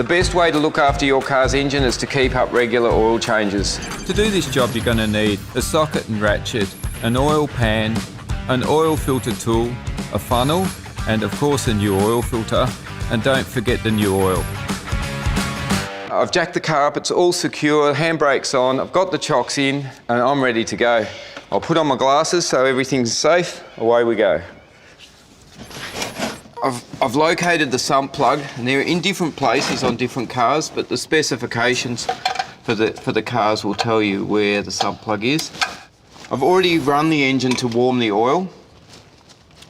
best way to look after your car's engine is to keep up regular oil changes. To do this job, you're going to need a socket and ratchet, an oil pan, an oil filter tool, a funnel, and of course a new oil filter. And don't forget the new oil. I've jacked the car up, it's all secure, handbrake's on, I've got the chocks in, and I'm ready to go. I'll put on my glasses so everything's safe, away we go. I've located the sump plug, and they're in different places on different cars, but the specifications for the cars will tell you where the sump plug is. I've already run the engine to warm the oil,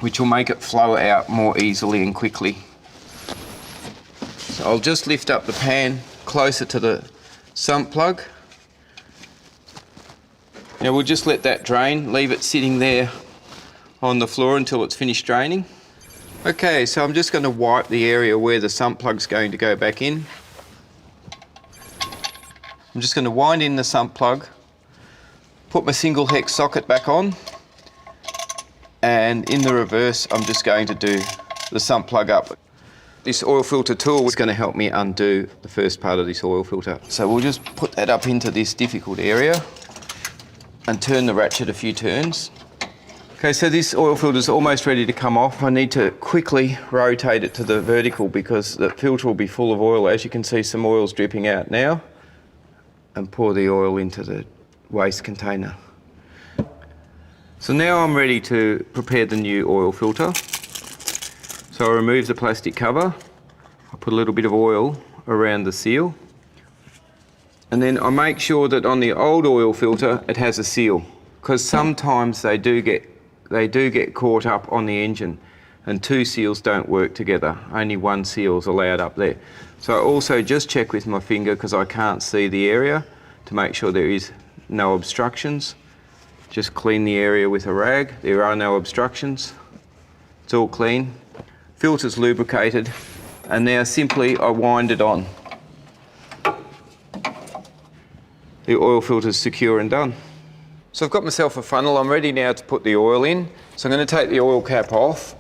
which will make it flow out more easily and quickly. So I'll just lift up the pan closer to the sump plug. Now we'll just let that drain, leave it sitting there on the floor until it's finished draining. Okay, so I'm just going to wipe the area where the sump plug's going to go back in. I'm just going to wind in the sump plug, put my single hex socket back on, and in the reverse I'm just going to do the sump plug up. This oil filter tool is going to help me undo the first part of this oil filter. So we'll just put that up into this difficult area and turn the ratchet a few turns. Okay, so this oil filter is almost ready to come off. I need to quickly rotate it to the vertical because the filter will be full of oil. As you can see, some oil's dripping out now. And pour the oil into the waste container. So now I'm ready to prepare the new oil filter. So I remove the plastic cover, I put a little bit of oil around the seal, and then I make sure that on the old oil filter it has a seal, because sometimes they do get caught up on the engine, and two seals don't work together. Only one seal is allowed up there. So I also just check with my finger, because I can't see the area, to make sure there is no obstructions. Just clean the area with a rag. There are no obstructions. It's all clean. Filter's lubricated, and now simply I wind it on. The oil filter's secure and done. So I've got myself a funnel. I'm ready now to put the oil in. So I'm going to take the oil cap off,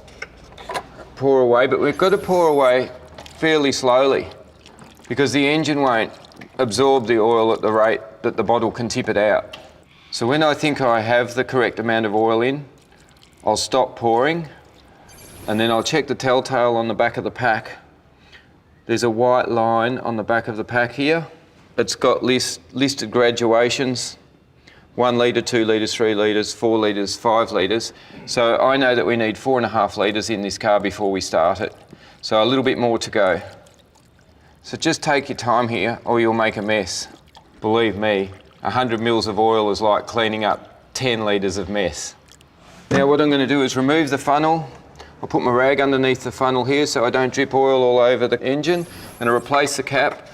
pour away, but we've got to pour away fairly slowly because the engine won't absorb the oil at the rate that the bottle can tip it out. So when I think I have the correct amount of oil in, I'll stop pouring, and then I'll check the telltale on the back of the pack. There's a white line on the back of the pack here. It's got listed graduations, 1 litre, 2 litres, 3 litres, 4 litres, 5 litres. So I know that we need 4.5 litres in this car before we start it. So a little bit more to go. So just take your time here or you'll make a mess. Believe me, 100 mils of oil is like cleaning up 10 litres of mess. Now what I'm going to do is remove the funnel. I'll put my rag underneath the funnel here so I don't drip oil all over the engine. I'm going to replace the cap.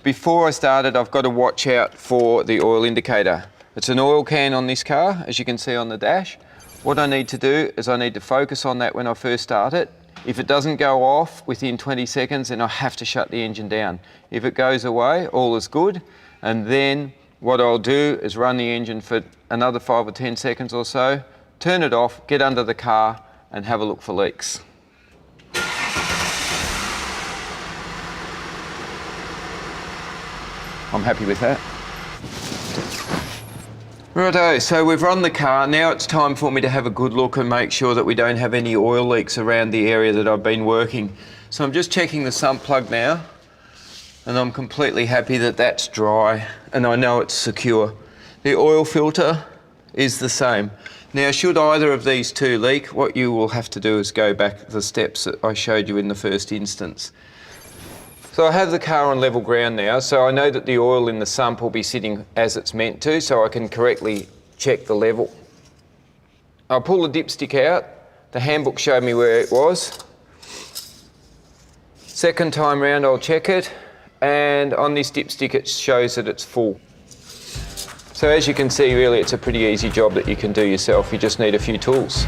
Before I start it, I've got to watch out for the oil indicator. It's an oil can on this car, as you can see on the dash. What I need to do is I need to focus on that when I first start it. If it doesn't go off within 20 seconds, then I have to shut the engine down. If it goes away, all is good. And then what I'll do is run the engine for another 5 or 10 seconds or so, turn it off, get under the car and have a look for leaks. I'm happy with that. Righto, so we've run the car. Now it's time for me to have a good look and make sure that we don't have any oil leaks around the area that I've been working. So I'm just checking the sump plug now, and I'm completely happy that that's dry and I know it's secure. The oil filter is the same. Now, should either of these two leak, what you will have to do is go back the steps that I showed you in the first instance. So I have the car on level ground now, so I know that the oil in the sump will be sitting as it's meant to, so I can correctly check the level. I'll pull the dipstick out. The handbook showed me where it was. Second time round I'll check it, and on this dipstick it shows that it's full. So as you can see, really it's a pretty easy job that you can do yourself. You just need a few tools.